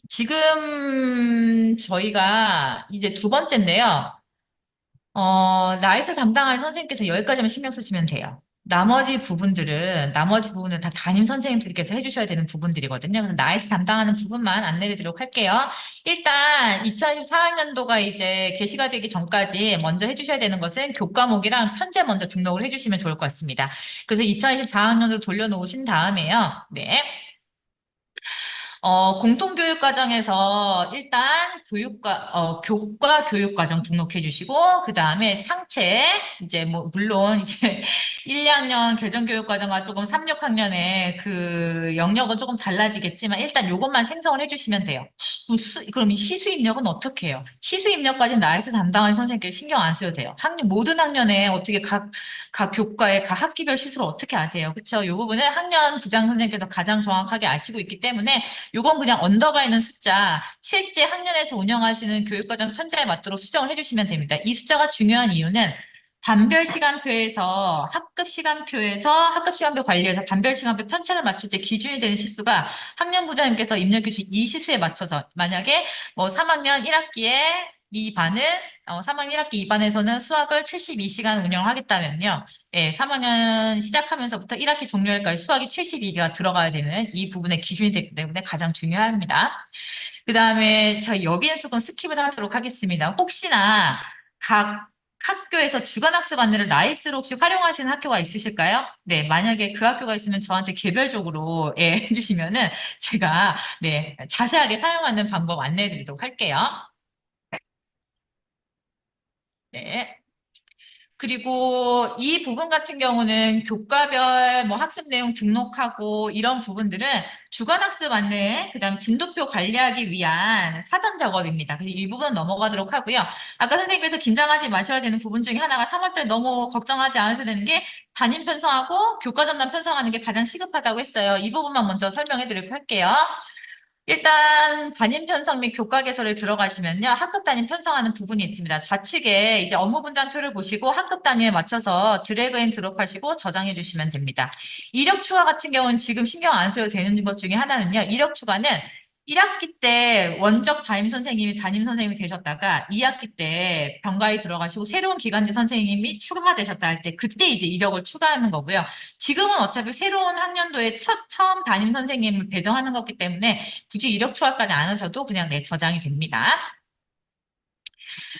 지금 저희가 이제 두 번째인데요. 나이스 담당할 선생님께서 여기까지만 신경 쓰시면 돼요. 나머지 부분은 다 담임 선생님들께서 해주셔야 되는 부분들이거든요. 그래서 나이스 담당하는 부분만 안내를 드리도록 할게요. 일단 2024학년도가 이제 개시가 되기 전까지 먼저 해주셔야 되는 것은 교과목이랑 편제 먼저 등록을 해주시면 좋을 것 같습니다. 그래서 2024학년으로 돌려놓으신 다음에요. 네. 공통교육과정에서 일단 교과 교육과정 등록해 주시고, 그 다음에 창체, 이제 뭐, 물론 이제 1, 2학년 개정교육과정과 조금 3, 6학년의 그 영역은 조금 달라지겠지만, 일단 요것만 생성을 해 주시면 돼요. 그럼 이 시수 입력은 어떻게 해요? 시수 입력까지는 나이스 담당하는 선생님께 신경 안 써도 돼요. 모든 학년에 어떻게 각 교과의 각 학기별 시수를 어떻게 아세요? 그쵸? 요 부분은 학년 부장 선생님께서 가장 정확하게 아시고 있기 때문에 요건 그냥 언더가 있는 숫자, 실제 학년에서 운영하시는 교육과정 편차에 맞도록 수정을 해주시면 됩니다. 이 숫자가 중요한 이유는 반별 시간표에서 학급 시간표 관리에서 반별 시간표 편차를 맞출 때 기준이 되는 시수가 학년 부장님께서 입력해 주신 이 시수에 맞춰서 만약에 뭐 3학년 1학기에 이 반은 3학년 1학기 2반에서는 수학을 72시간 운영하겠다면요. 예, 3학년 시작하면서부터 1학기 종료일까지 수학이 72개가 들어가야 되는 이 부분의 기준이 되기 때문에 가장 중요합니다. 그 다음에 저 여기는 조금 스킵을 하도록 하겠습니다. 혹시나 각 학교에서 주간학습 안내를 나이스로 혹시 활용하시는 학교가 있으실까요? 네, 만약에 그 학교가 있으면 저한테 개별적으로 예, 해주시면은 제가 네, 자세하게 사용하는 방법 안내해 드리도록 할게요. 네. 그리고 이 부분 같은 경우는 교과별 뭐 학습 내용 등록하고 이런 부분들은 주간 학습 안내, 그다음 진도표 관리하기 위한 사전 작업입니다. 그래서 이 부분 넘어가도록 하고요. 아까 선생님께서 긴장하지 마셔야 되는 부분 중에 하나가 3월달 너무 걱정하지 않으셔도 되는 게 담임 편성하고 교과 전담 편성하는 게 가장 시급하다고 했어요. 이 부분만 먼저 설명해 드리도록 할게요. 일단 담임 편성 및 교과 개설을 들어가시면요. 학급 단위 편성하는 부분이 있습니다. 좌측에 이제 업무 분장표를 보시고 학급 단위에 맞춰서 드래그 앤 드롭하시고 저장해 주시면 됩니다. 이력 추가 같은 경우는 지금 신경 안 써도 되는 것 중에 하나는요. 이력 추가는 1학기 때 원적 담임 선생님이 되셨다가 2학기 때 병가에 들어가시고 새로운 기간제 선생님이 추가가 되셨다 할 때 그때 이제 이력을 추가하는 거고요. 지금은 어차피 새로운 학년도에 처음 담임 선생님을 배정하는 거기 때문에 굳이 이력 추가까지 안 하셔도 그냥 네, 저장이 됩니다.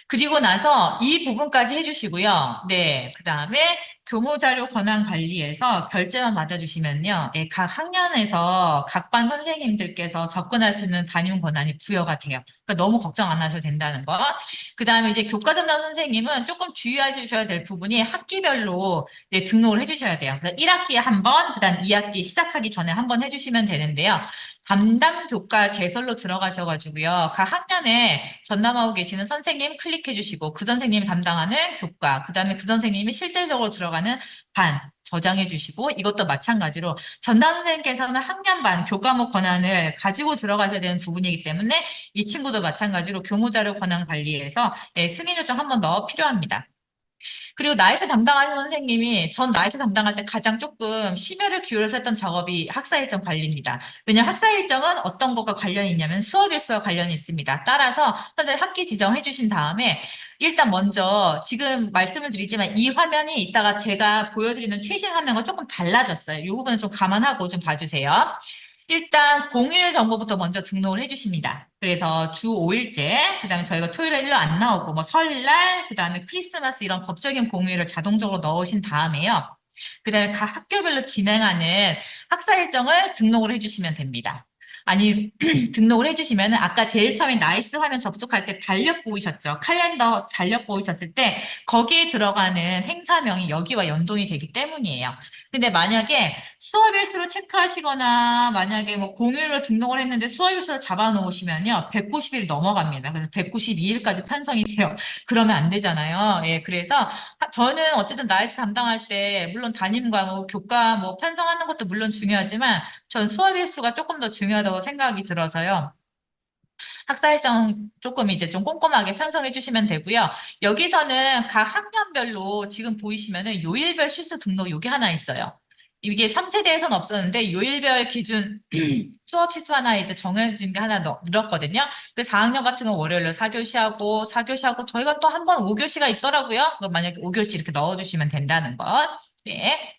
그리고 나서 이 부분까지 해주시고요. 네, 그 다음에 교무자료 권한 관리에서 결제만 받아주시면요. 예, 각 학년에서 각 반 선생님들께서 접근할 수 있는 담임 권한이 부여가 돼요. 그러니까 너무 걱정 안 하셔도 된다는 것. 그 다음에 이제 교과 담당 선생님은 조금 주의해 주셔야 될 부분이 학기별로 네, 등록을 해주셔야 돼요. 그래서 1학기에 한 번, 그 다음 2학기 시작하기 전에 한 번 해주시면 되는데요. 담당 교과 개설로 들어가셔가지고요. 각 학년에 전담하고 계시는 선생님 클릭해 주시고 그 선생님이 담당하는 교과, 그 다음에 그 선생님이 실질적으로 들어가는 반 저장해 주시고 이것도 마찬가지로 전담 선생님께서는 학년반 교과목 권한을 가지고 들어가셔야 되는 부분이기 때문에 이 친구도 마찬가지로 교무자료 권한 관리에서 예, 승인 요청 한 번 더 필요합니다. 그리고 나이트 담당하는 선생님이 전 나이트 담당할 때 가장 조금 심혈을 기울여서 했던 작업이 학사 일정 관리입니다. 왜냐하면 학사 일정은 어떤 것과 관련이 있냐면 수업 일수와 관련이 있습니다. 따라서 선생님 학기 지정해 주신 다음에 일단 먼저 지금 말씀을 드리지만 이 화면이 이따가 제가 보여드리는 최신 화면과 조금 달라졌어요. 이 부분은 좀 감안하고 좀 봐주세요. 일단 공휴일 정보부터 먼저 등록을 해주십니다. 그래서 주 5일째, 그다음에 저희가 토요일에 일로 안 나오고 뭐 설날, 그다음에 크리스마스 이런 법적인 공휴일을 자동적으로 넣으신 다음에요. 그다음에 각 학교별로 진행하는 학사 일정을 등록을 해주시면 됩니다. 아니 등록을 해주시면 아까 제일 처음에 나이스 화면 접속할 때 달력 보이셨죠? 칼렌더 달력 보이셨을 때 거기에 들어가는 행사명이 여기와 연동이 되기 때문이에요. 근데 만약에 수업 일수를 체크하시거나 만약에 뭐 공휴일로 등록을 했는데 수업 일수를 잡아 놓으시면요. 190일이 넘어갑니다. 그래서 192일까지 편성이 돼요. 그러면 안 되잖아요. 예, 그래서 저는 어쨌든 나이스 담당할 때 물론 담임과 뭐 교과 뭐 편성하는 것도 물론 중요하지만 전 수업 일수가 조금 더 중요하다고 생각이 들어서요. 학사 일정 조금 이제 좀 꼼꼼하게 편성해 주시면 되고요. 여기서는 각 학년별로 지금 보이시면은 요일별 실수 등록 요게 하나 있어요. 이게 3세대에서는 없었는데 요일별 기준 수업 시수 하나 이제 정해진 게 하나 늘었거든요. 그 4학년 같은 건 월요일로 4교시하고 4교시하고 저희가 또 한 번 5교시가 있더라고요. 만약에 5교시 이렇게 넣어주시면 된다는 것. 네.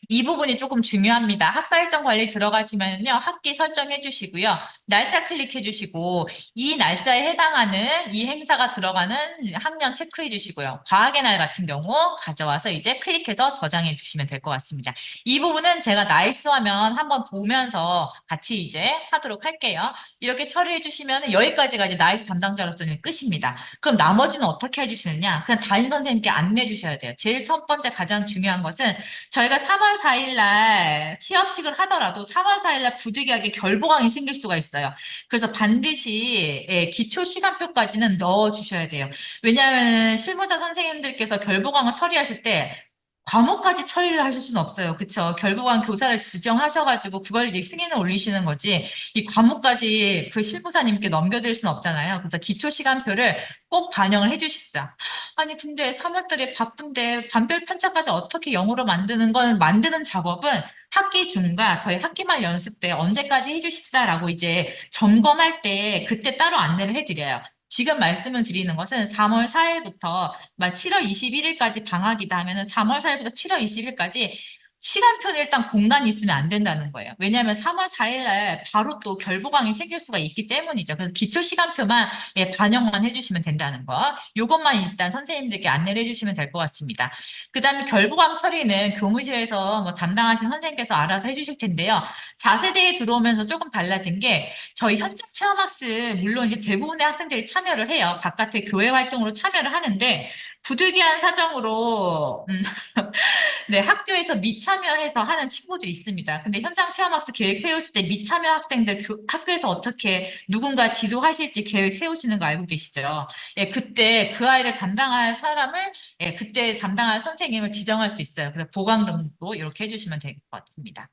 이 부분이 조금 중요합니다. 학사 일정 관리 들어가시면요. 학기 설정해 주시고요. 날짜 클릭해 주시고 이 날짜에 해당하는 이 행사가 들어가는 학년 체크해 주시고요. 과학의 날 같은 경우 가져와서 이제 클릭해서 저장해 주시면 될 것 같습니다. 이 부분은 제가 나이스 화면 한번 보면서 같이 이제 하도록 할게요. 이렇게 처리해 주시면 여기까지가 이제 나이스 담당자로서는 끝입니다. 그럼 나머지는 어떻게 해주시느냐? 그냥 담임 선생님께 안내해 주셔야 돼요. 제일 첫 번째 가장 중요한 것은 저희가 3월 4일 날 시합식을 하더라도 3월 4일 날 부득이하게 결보강이 생길 수가 있어요. 그래서 반드시 예, 기초 시간표까지는 넣어 주셔야 돼요. 왜냐하면 실무자 선생님들께서 결보강을 처리하실 때 과목까지 처리를 하실 수는 없어요. 그쵸? 결보강 교사를 지정하셔가지고 그걸 이제 승인을 올리시는 거지 이 과목까지 그 실무사님께 넘겨드릴 수는 없잖아요. 그래서 기초 시간표를 꼭 반영을 해주십시오. 아니 근데 3월달에 바쁜데 반별 편차까지 어떻게 영어로 만드는 건 만드는 작업은 학기 중과 저희 학기 말 연습 때 언제까지 해주십사라고 이제 점검할 때 그때 따로 안내를 해드려요. 지금 말씀을 드리는 것은 3월 4일부터 7월 21일까지 방학이다 하면은 3월 4일부터 7월 20일까지 시간표는 일단 공간이 있으면 안 된다는 거예요. 왜냐하면 3월 4일 날 바로 또 결부강이 생길 수가 있기 때문이죠. 그래서 기초 시간표만 예, 반영만 해주시면 된다는 거. 요것만 일단 선생님들께 안내를 해주시면 될 것 같습니다. 그 다음에 결부강 처리는 교무실에서 뭐 담당하신 선생님께서 알아서 해주실 텐데요. 4세대에 들어오면서 조금 달라진 게 저희 현장 체험학습 물론 이제 대부분의 학생들이 참여를 해요. 바깥의 교회 활동으로 참여를 하는데 부득이한 사정으로 네, 학교에서 미참여해서 하는 친구들이 있습니다. 근데 현장 체험학습 계획 세우실 때 미참여 학생들 학교에서 어떻게 누군가 지도하실지 계획 세우시는 거 알고 계시죠? 예, 그때 그 아이를 담당할 사람을 예, 그때 담당할 선생님을 지정할 수 있어요. 그래서 보강 등도 이렇게 해주시면 될 것 같습니다.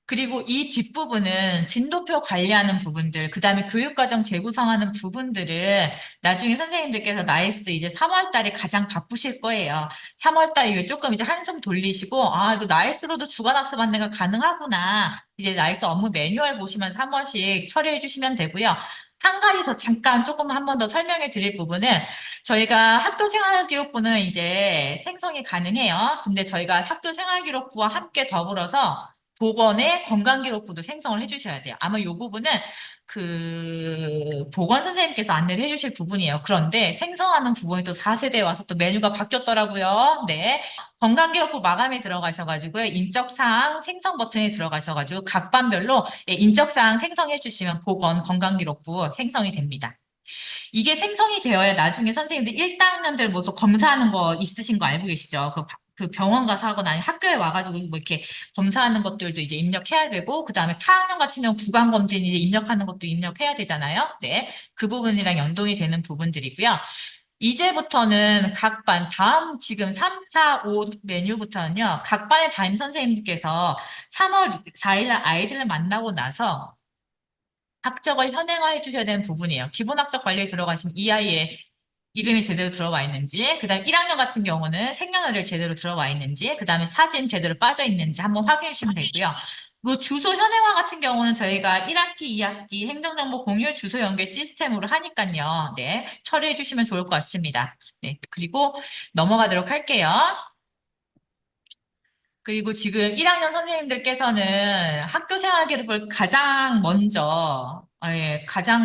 그리고 이 뒷부분은 진도표 관리하는 부분들, 그 다음에 교육과정 재구성하는 부분들을 나중에 선생님들께서 나이스 이제 3월 달에 가장 바쁘실 거예요. 3월 달에 조금 이제 한숨 돌리시고, 아, 이거 나이스로도 주간학습 안내가 가능하구나. 이제 나이스 업무 매뉴얼 보시면서 한 번씩 처리해 주시면 되고요. 한 가지 더 잠깐 조금 한 번 더 설명해 드릴 부분은 저희가 학교 생활기록부는 이제 생성이 가능해요. 근데 저희가 학교 생활기록부와 함께 더불어서 보건의 건강기록부도 생성을 해주셔야 돼요. 아마 이 부분은 그 보건 선생님께서 안내를 해주실 부분이에요. 그런데 생성하는 부분이 또 4세대에 와서 또 메뉴가 바뀌었더라고요. 네. 건강기록부 마감에 들어가셔가지고 인적사항 생성 버튼에 들어가셔가지고 각 반별로 예, 인적사항 생성해 주시면 보건 건강기록부 생성이 됩니다. 이게 생성이 되어야 나중에 선생님들 1, 4학년들 뭐 또 검사하는 거 있으신 거 알고 계시죠? 그 병원 가서 하거나 아니면 학교에 와가지고 뭐 이렇게 검사하는 것들도 이제 입력해야 되고, 그 다음에 타학년 같은 경우 구강검진 이제 입력하는 것도 입력해야 되잖아요. 네. 그 부분이랑 연동이 되는 부분들이고요. 이제부터는 각 반, 다음 지금 3, 4, 5 메뉴부터는요, 각 반의 담임 선생님께서 3월 4일 날 아이들을 만나고 나서 학적을 현행화해 주셔야 되는 부분이에요. 기본 학적 관리에 들어가시면 이 아이의 이름이 제대로 들어와 있는지, 그 다음에 1학년 같은 경우는 생년월일 제대로 들어와 있는지, 그 다음에 사진 제대로 빠져 있는지 한번 확인해 주시면 되고요. 뭐 주소 현행화 같은 경우는 저희가 1학기, 2학기 행정정보 공유 주소 연계 시스템으로 하니까요. 네, 처리해 주시면 좋을 것 같습니다. 네, 그리고 넘어가도록 할게요. 그리고 지금 1학년 선생님들께서는 학교 생활 기록을 가장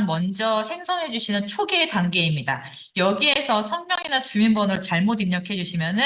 먼저 생성해 주시는 초기 단계입니다. 여기에서 성명이나 주민번호를 잘못 입력해 주시면은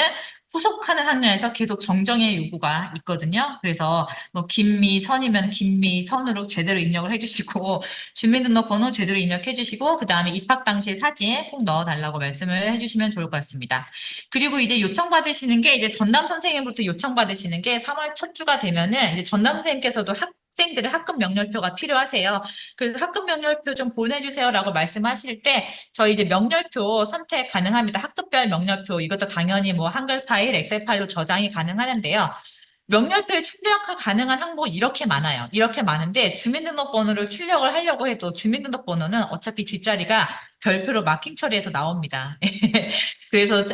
후속하는 학년에서 계속 정정의 요구가 있거든요. 그래서 뭐 김미선이면 김미선으로 제대로 입력을 해주시고 주민등록번호 제대로 입력해 주시고 그 다음에 입학 당시 사진 꼭 넣어달라고 말씀을 해주시면 좋을 것 같습니다. 그리고 이제 요청받으시는 게 이제 전담 선생님부터 요청받으시는 게 3월 첫 주가 되면은 이제 전담 선생님께서도 학생들의 학급 명렬표가 필요하세요. 그래서 학급 명렬표 좀 보내주세요라고 말씀하실 때 저희 이제 명렬표 선택 가능합니다. 학급별 명렬표 이것도 당연히 뭐 한글 파일, 엑셀 파일로 저장이 가능하는데요. 명렬표에 출력 가능한 항목은 이렇게 많아요. 이렇게 많은데 주민등록번호를 출력을 하려고 해도 주민등록번호는 어차피 뒷자리가 별표로 마킹 처리해서 나옵니다. 그래서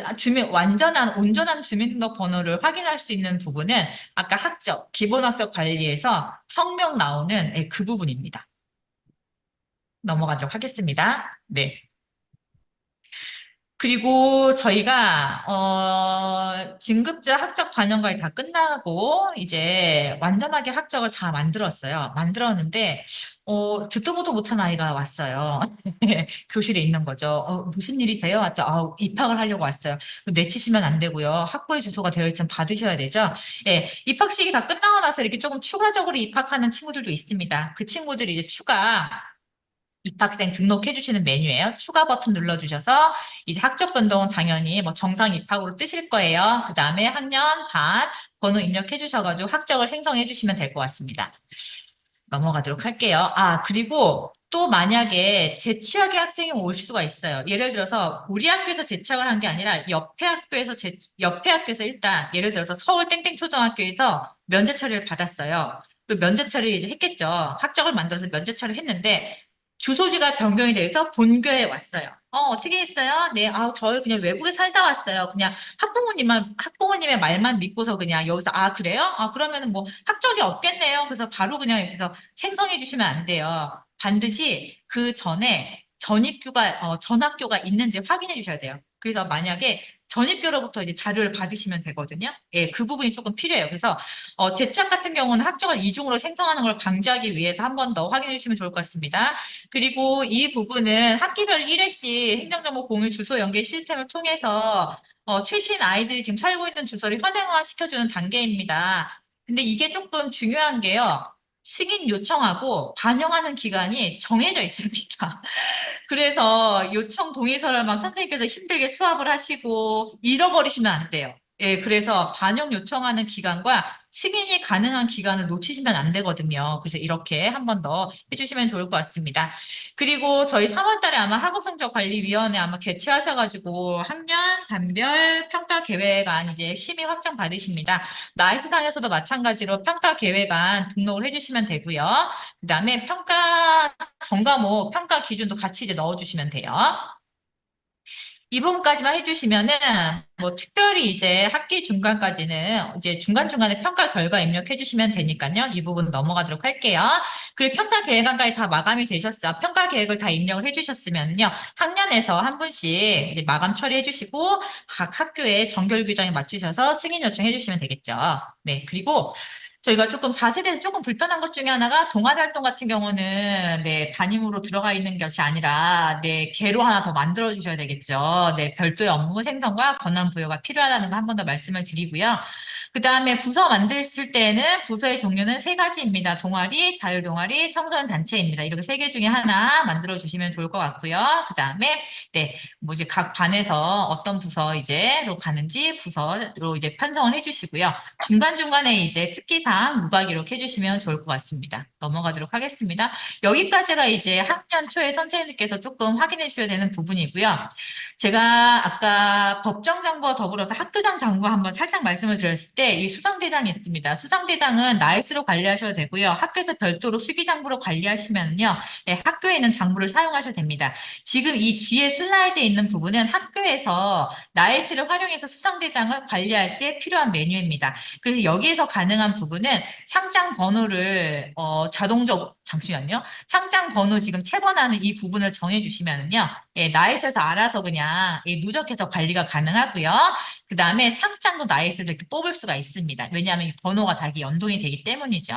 온전한 주민등록번호를 확인할 수 있는 부분은 아까 기본학적 관리에서 성명 나오는 그 부분입니다. 넘어가도록 하겠습니다. 네. 그리고 저희가 진급자 학적 반영까지 다 끝나고 이제 완전하게 학적을 다 만들었어요. 만들었는데 듣도 보도 못한 아이가 왔어요. 교실에 있는 거죠. 무슨 일이 돼요? 입학을 하려고 왔어요. 내치시면 안 되고요. 학부의 주소가 되어 있으면 받으셔야 되죠. 예, 입학식이 다 끝나고 나서 이렇게 조금 추가적으로 입학하는 친구들도 있습니다. 그 친구들이 이제 입학생 등록해 주시는 메뉴예요. 추가 버튼 눌러주셔서 이제 학적 변동은 당연히 뭐 정상 입학으로 뜨실 거예요. 그 다음에 학년, 반, 번호 입력해 주셔가지고 학적을 생성해 주시면 될 것 같습니다. 넘어가도록 할게요. 그리고 또 만약에 재취학의 학생이 올 수가 있어요. 예를 들어서 우리 학교에서 재취학을 한 게 아니라 옆에 학교에서 일단 예를 들어서 서울 땡땡초등학교에서 면제 처리를 받았어요. 그 면제 처리 이제 했겠죠. 학적을 만들어서 면제 처리를 했는데 주소지가 변경이 돼서 본교에 왔어요. 어떻게 했어요? 네, 저희 그냥 외국에 살다 왔어요. 그냥 학부모님의 말만 믿고서 그냥 여기서, 그래요? 그러면은 뭐 학적이 없겠네요. 그래서 바로 그냥 여기서 생성해 주시면 안 돼요. 반드시 그 전에 전학교가 있는지 확인해 주셔야 돼요. 그래서 만약에 전입교로부터 이제 자료를 받으시면 되거든요. 예, 그 부분이 조금 필요해요. 그래서 재취학 같은 경우는 학적을 이중으로 생성하는 걸 방지하기 위해서 한 번 더 확인해 주시면 좋을 것 같습니다. 그리고 이 부분은 학기별 1회씩 행정정보 공유 주소 연계 시스템을 통해서 최신 아이들이 지금 살고 있는 주소를 현행화 시켜주는 단계입니다. 근데 이게 조금 중요한 게요. 승인 요청하고 반영하는 기간이 정해져 있습니다. 그래서 요청 동의서를 막 선생님께서 힘들게 수합을 하시고 잃어버리시면 안 돼요. 예, 그래서 반영 요청하는 기간과 승인이 가능한 기간을 놓치시면 안 되거든요. 그래서 이렇게 한 번 더 해주시면 좋을 것 같습니다. 그리고 저희 3월 달에 아마 학업성적관리위원회 아마 개최하셔가지고 학년, 반별, 평가 계획안 이제 심의 확정 받으십니다. 나이스상에서도 마찬가지로 평가 계획안 등록을 해주시면 되고요. 그다음에 전과목 평가 기준도 같이 이제 넣어주시면 돼요. 이 부분까지만 해주시면은 뭐 특별히 이제 학기 중간까지는 이제 중간중간에 평가 결과 입력해 주시면 되니까요. 이 부분 넘어가도록 할게요. 그리고 평가 계획안까지 다 마감이 되셨어요. 평가 계획을 다 입력을 해주셨으면요. 학년에서 한 분씩 이제 마감 처리해 주시고 각 학교의 정결 규정에 맞추셔서 승인 요청해 주시면 되겠죠. 네. 그리고 저희가 조금 4세대에서 조금 불편한 것 중에 하나가 동아리 활동 같은 경우는 네, 담임으로 들어가 있는 것이 아니라 네, 개로 하나 더 만들어 주셔야 되겠죠. 네, 별도의 업무 생성과 권한 부여가 필요하다는 거 한 번 더 말씀을 드리고요. 그 다음에 부서 만드실 때는 부서의 종류는 세 가지입니다. 동아리, 자율동아리, 청소년 단체입니다. 이렇게 세 개 중에 하나 만들어 주시면 좋을 것 같고요. 그 다음에 네, 뭐 이제 각 반에서 어떤 부서 이제로 가는지 부서로 이제 편성을 해주시고요. 중간중간에 이제 특기사항 누가 기록해 주시면 좋을 것 같습니다. 넘어가도록 하겠습니다. 여기까지가 이제 학년 초에 선생님께서 조금 확인해 주셔야 되는 부분이고요. 제가 아까 법정정보와 더불어서 학교장 정보 한번 살짝 말씀을 드렸을 때 이 수상대장이 있습니다. 수상대장은 나이스로 관리하셔도 되고요. 학교에서 별도로 수기장부로 관리하시면요. 네, 학교에 있는 장부를 사용하셔도 됩니다. 지금 이 뒤에 슬라이드에 있는 부분은 학교에서 나이스를 활용해서 수상대장을 관리할 때 필요한 메뉴입니다. 그래서 여기에서 가능한 부분은 상장 번호를 잠시만요. 상장 번호 지금 체번하는 이 부분을 정해주시면은요. 예, 나이스에서 알아서 그냥 누적해서 관리가 가능하고요. 그 다음에 상장도 나이스에서 이렇게 뽑을 수가 있습니다. 왜냐하면 이 번호가 다 연동이 되기 때문이죠.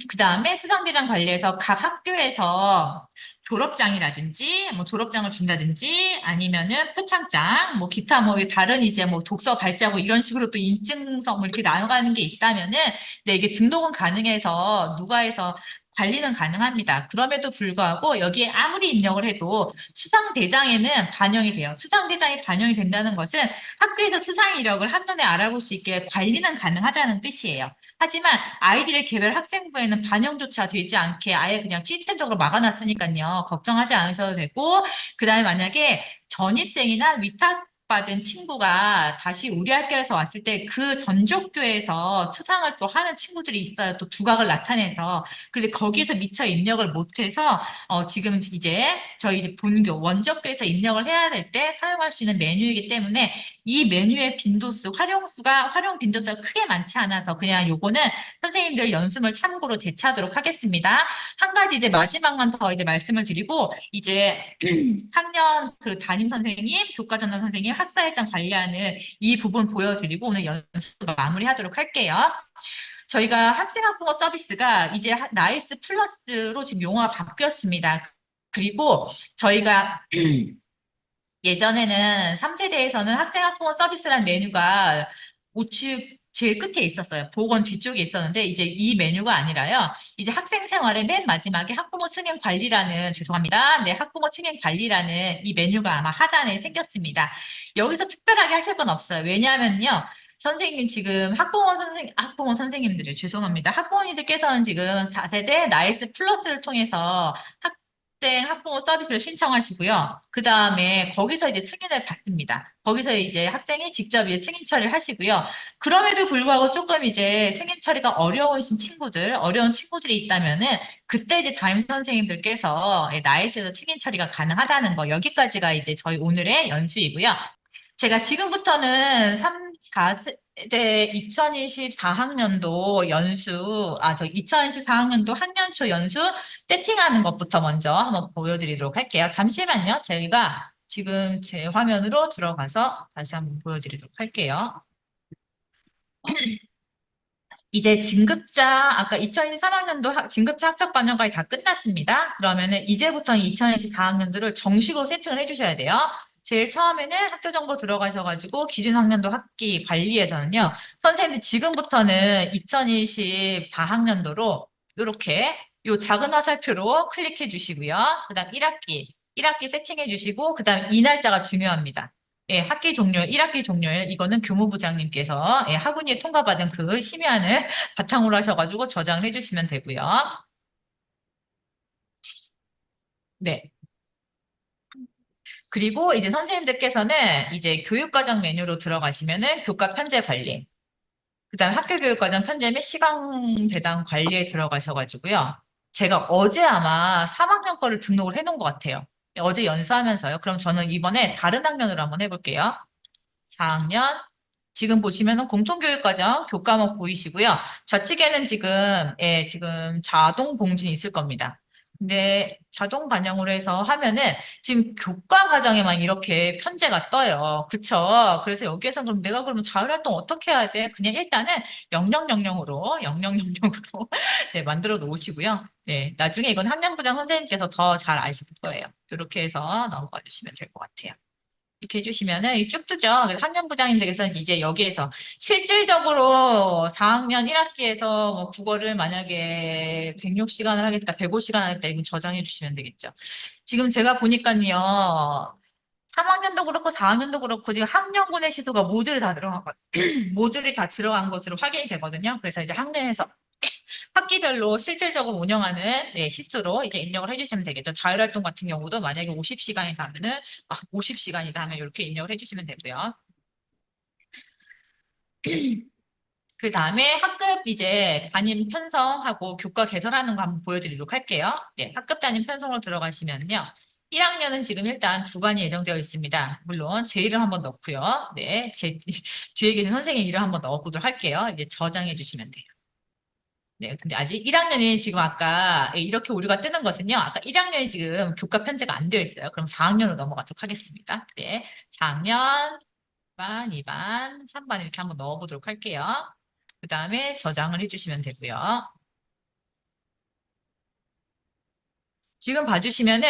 그 다음에 수상대장 관리에서 각 학교에서 졸업장이라든지 뭐 졸업장을 준다든지 아니면은 표창장 뭐 기타 뭐 다른 이제 뭐 독서 발자국 이런 식으로 또 인증서 뭐 이렇게 나눠가는 게 있다면은 네, 이게 등록은 가능해서 누가 해서 관리는 가능합니다. 그럼에도 불구하고 여기에 아무리 입력을 해도 수상대장에는 반영이 돼요. 수상대장이 반영이 된다는 것은 학교에서 수상 이력을 한눈에 알아볼 수 있게 관리는 가능하다는 뜻이에요. 하지만 아이들의 개별 학생부에는 반영조차 되지 않게 아예 그냥 시스템적으로 막아놨으니까요. 걱정하지 않으셔도 되고, 그 다음에 만약에 전입생이나 위탁 받은 친구가 다시 우리 학교에서 왔을 때 그 전족교에서 수상을 또 하는 친구들이 있어요. 또 두각을 나타내서. 근데 거기서 미처 입력을 못해서 지금 이제 저희 이제 본교 원적교에서 입력을 해야 될 때 사용할 수 있는 메뉴이기 때문에 이 메뉴의 빈도수, 활용 빈도수가 크게 많지 않아서 그냥 요거는 선생님들 연습을 참고로 대체하도록 하겠습니다. 한 가지 이제 마지막만 더 이제 말씀을 드리고 이제 학년 그 담임 선생님, 교과 전담 선생님, 학사 일정 관리하는 이 부분 보여드리고 오늘 연습 마무리하도록 할게요. 저희가 학생학부모 서비스가 이제 나이스 플러스로 지금 용어가 바뀌었습니다. 그리고 저희가 예전에는 3세대에서는 학생학부모 서비스라는 메뉴가 우측 제일 끝에 있었어요. 보건 뒤쪽에 있었는데 이제 이 메뉴가 아니라요. 이제 학생 생활의 맨 마지막에 학부모 승인 관리라는 죄송합니다. 네, 학부모 승인 관리라는 이 메뉴가 아마 하단에 생겼습니다. 여기서 특별하게 하실 건 없어요. 왜냐하면요. 선생님 지금 학부모 선생님들 죄송합니다. 학부모님들께서는 지금 4세대 나이스 플러스를 통해서 학생 학부모 서비스를 신청하시고요. 그 다음에 거기서 이제 승인을 받습니다. 거기서 이제 학생이 직접 이제 승인 처리를 하시고요. 그럼에도 불구하고 조금 이제 승인 처리가 어려운 친구들이 있다면은 그때 이제 담임 선생님들께서 나이스에서 승인 처리가 가능하다는 거 여기까지가 이제 저희 오늘의 연수이고요. 제가 지금부터는 4세대 2024학년도 저 2024학년도 학년초 연수 세팅하는 것부터 먼저 한번 보여드리도록 할게요. 잠시만요. 제가 지금 제 화면으로 들어가서 다시 한번 보여드리도록 할게요. 이제 아까 2023학년도 진급자 학적 반영까지 다 끝났습니다. 그러면은 이제부터는 2024학년도를 정식으로 세팅을 해주셔야 돼요. 제일 처음에는 학교 정보 들어가셔가지고 기준학년도 학기 관리에서는요. 선생님들 지금부터는 2024학년도로 이렇게 요 작은 화살표로 클릭해 주시고요. 그 다음 1학기 세팅해 주시고 그 다음 이 날짜가 중요합니다. 예, 학기 종료, 1학기 종료일 이거는 교무부장님께서 학운위에 통과받은 그 심의안을 바탕으로 하셔가지고 저장을 해주시면 되고요. 네. 그리고 이제 선생님들께서는 이제 교육과정 메뉴로 들어가시면은 교과 편제 관리, 그다음 학교 교육과정 편제 및 시간 배당 관리에 들어가셔가지고요. 제가 어제 아마 3학년 거를 등록을 해놓은 것 같아요. 어제 연수하면서요. 그럼 저는 이번에 다른 학년으로 한번 해볼게요. 4학년. 지금 보시면은 공통교육과정 교과목 보이시고요. 좌측에는 지금 자동 공진이 있을 겁니다. 근데 자동 반영으로 해서 하면은 지금 교과 과정에만 이렇게 편제가 떠요. 그쵸? 그래서 여기에서 그럼 내가 그러면 자율활동 어떻게 해야 돼? 그냥 일단은 0000으로 네, 만들어 놓으시고요. 네, 나중에 이건 학년부장 선생님께서 더 잘 아실 거예요. 이렇게 해서 넘어가 주시면 될 것 같아요. 이렇게 해주시면은 쭉 뜨죠. 그래서 학년부장님들께서는 이제 여기에서 실질적으로 4학년 1학기에서 뭐 국어를 만약에 106시간을 하겠다, 105시간 하겠다, 이건 저장해 주시면 되겠죠. 지금 제가 보니까요. 3학년도 그렇고 4학년도 그렇고 지금 학년군의 시도가 모듈이 다 들어간 것으로 확인이 되거든요. 그래서 이제 학년에서 학기별로 실질적으로 운영하는 시수로 이제 입력을 해주시면 되겠죠. 자율활동 같은 경우도 만약에 50시간이다 하면은 50시간이다 하면 이렇게 입력을 해주시면 되고요. 그 다음에 학급 이제 담임 편성하고 교과 개설하는 거 한번 보여드리도록 할게요. 네, 학급 담임 편성으로 들어가시면요. 1학년은 지금 일단 두 반이 예정되어 있습니다. 물론 제 이름 한번 넣고요. 네, 제 뒤에 계신 선생님 이름 한번 넣어보도록 할게요. 이제 저장해 주시면 돼요. 네, 근데 아직 1학년이 지금 아까 이렇게 오류가 뜨는 것은요. 아까 1학년이 지금 교과 편제가 안 되어 있어요. 그럼 4학년으로 넘어가도록 하겠습니다. 네, 4학년, 2반, 2반, 3반 이렇게 한번 넣어보도록 할게요. 그 다음에 저장을 해주시면 되고요. 지금 봐주시면은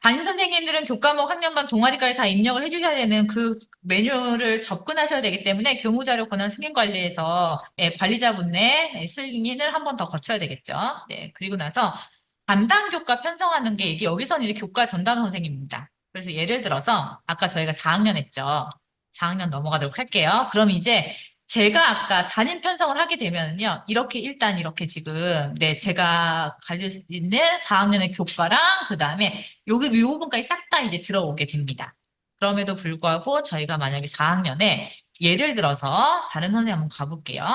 담임 선생님들은 교과목 학년반 동아리까지 다 입력을 해주셔야 되는 그 메뉴를 접근하셔야 되기 때문에 교무자료 권한 승인 관리에서 관리자분의 승인을 한 번 더 거쳐야 되겠죠. 네, 그리고 나서 담당 교과 편성하는 게 이게 여기서는 이제 교과 전담 선생님입니다. 그래서 예를 들어서 아까 저희가 4학년 했죠. 4학년 넘어가도록 할게요. 그럼 이제 제가 아까 담임 편성을 하게 되면요. 일단 이렇게 지금, 네, 제가 가질 수 있는 4학년의 교과랑, 그 다음에 이 부분까지 싹 다 이제 들어오게 됩니다. 그럼에도 불구하고 저희가 만약에 4학년에 예를 들어서 다른 선생님 한번 가볼게요.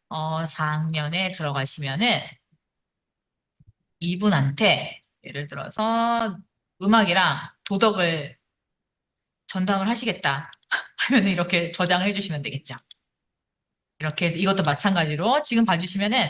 4학년에 들어가시면은 이분한테 예를 들어서 음악이랑 도덕을 전담을 하시겠다 하면 이렇게 저장을 해주시면 되겠죠. 이렇게 해서 이것도 마찬가지로 지금 봐주시면은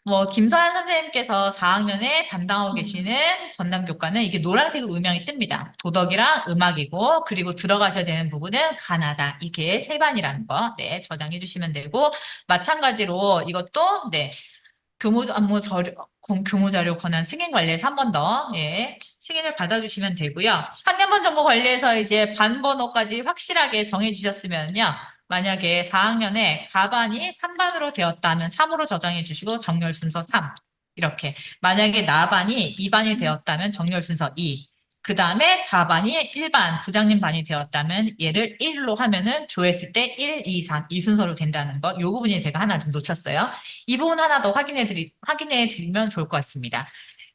뭐 김서연 선생님께서 4학년에 담당하고 계시는 전담 교과는 이게 노란색으로 음영이 뜹니다. 도덕이랑 음악이고 그리고 들어가셔야 되는 부분은 가나다 이게 세 반이라는 거 네, 저장해 주시면 되고 마찬가지로 이것도 네, 교무자료 권한 승인 관리에서 한 번 더, 예, 승인을 받아주시면 되고요. 학년번 정보 관리에서 이제 반 번호까지 확실하게 정해주셨으면요. 만약에 4학년에 가반이 3반으로 되었다면 3으로 저장해 주시고 정렬 순서 3. 이렇게. 만약에 나반이 2반이 되었다면 정렬 순서 2. 그 다음에 가반이 1반, 부장님 반이 되었다면 얘를 1로 하면은 조회했을 때 1, 2, 3, 이 순서로 된다는 것. 요 부분이 제가 하나 좀 놓쳤어요. 이 부분 하나 더 확인해 드리면 좋을 것 같습니다.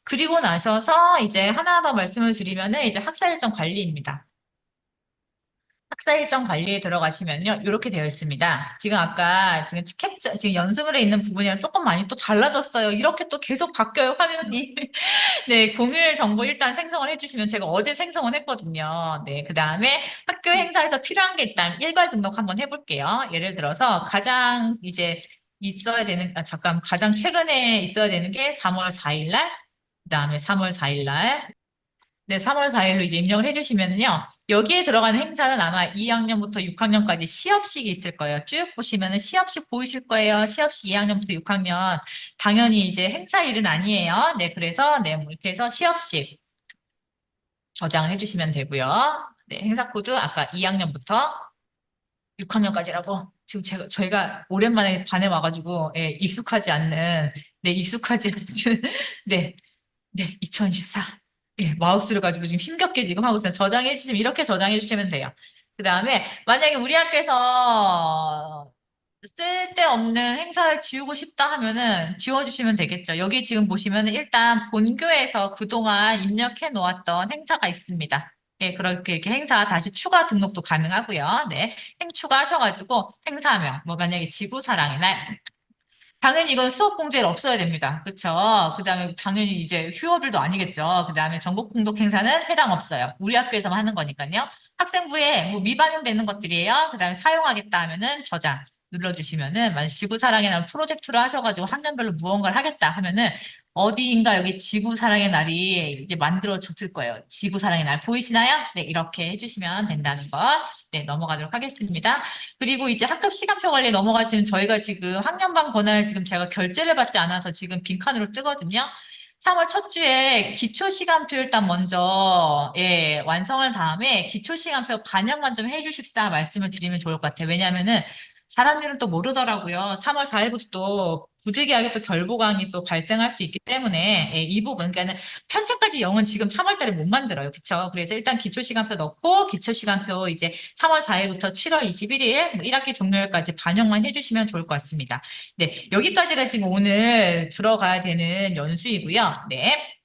그리고 나셔서 이제 하나 더 말씀을 드리면은 이제 학사 일정 관리입니다. 학사 일정 관리에 들어가시면요. 이렇게 되어 있습니다. 지금 아까 지금 캡처, 지금 연습을 해 있는 부분이랑 조금 많이 또 달라졌어요. 이렇게 또 계속 바뀌어요, 화면이. 네, 공휴일 정보 일단 생성을 해주시면 제가 어제 생성을 했거든요. 네, 그 다음에 학교 행사에서 필요한 게 있다면 일괄 등록 한번 해볼게요. 예를 들어서 가장 이제 있어야 되는, 잠깐, 가장 최근에 있어야 되는 게 3월 4일 날, 그 다음에 3월 4일 날, 네, 3월 4일로 이제 입력을 해주시면요. 여기에 들어가는 행사는 아마 2학년부터 6학년까지 시업식이 있을 거예요. 쭉 보시면은 시업식 보이실 거예요. 시업식 2학년부터 6학년. 당연히 이제 행사일은 아니에요. 네, 그래서 네, 뭐 이렇게 해서 시업식 저장을 해주시면 되고요. 네, 행사 코드 아까 2학년부터 6학년까지라고 지금 저희가 오랜만에 반에 와가지고 예, 익숙하지 않는 네, 익숙하지 않은 네, 네, 2024. 예, 마우스를 가지고 지금 힘겹게 지금 하고 있어요. 저장해 주시면, 이렇게 저장해 주시면 돼요. 그 다음에, 만약에 우리 학교에서 쓸데없는 행사를 지우고 싶다 하면은 지워주시면 되겠죠. 여기 지금 보시면은 일단 본교에서 그동안 입력해 놓았던 행사가 있습니다. 예, 그렇게 이렇게 행사 다시 추가 등록도 가능하고요. 네. 행 추가하셔가지고 행사명, 뭐 만약에 지구사랑의 날, 당연히 이건 수업 공제일 없어야 됩니다. 그렇죠? 그다음에 당연히 이제 휴업일도 아니겠죠. 그다음에 전국 공동 행사는 해당 없어요. 우리 학교에서만 하는 거니까요. 학생부에 뭐 미반영되는 것들이에요. 그다음에 사용하겠다 하면은 저장 눌러주시면은 만약 지구사랑의 날 프로젝트를 하셔가지고 학년별로 무언가를 하겠다 하면은 어디인가 여기 지구사랑의 날이 이제 만들어졌을 거예요. 지구사랑의 날 보이시나요? 네, 이렇게 해주시면 된다는 거. 네, 넘어가도록 하겠습니다. 그리고 이제 학급 시간표 관리에 넘어가시면 저희가 지금 학년반 권한을 지금 제가 결제를 받지 않아서 지금 빈칸으로 뜨거든요. 3월 첫 주에 기초 시간표 일단 먼저 예, 완성을 다음에 기초 시간표 반영만 좀 해주십사 말씀을 드리면 좋을 것 같아요. 왜냐하면은 사람들은 또 모르더라고요. 3월 4일부터 또 부득이하게 또 결부강이 또 발생할 수 있기 때문에 예, 이 부분 그러니까는 편차까지 0은 지금 3월 달에 못 만들어요. 그렇죠? 그래서 일단 기초 시간표 넣고 기초 시간표 이제 3월 4일부터 7월 21일 1학기 종료일까지 반영만 해주시면 좋을 것 같습니다. 네, 여기까지가 지금 오늘 들어가야 되는 연수이고요. 네.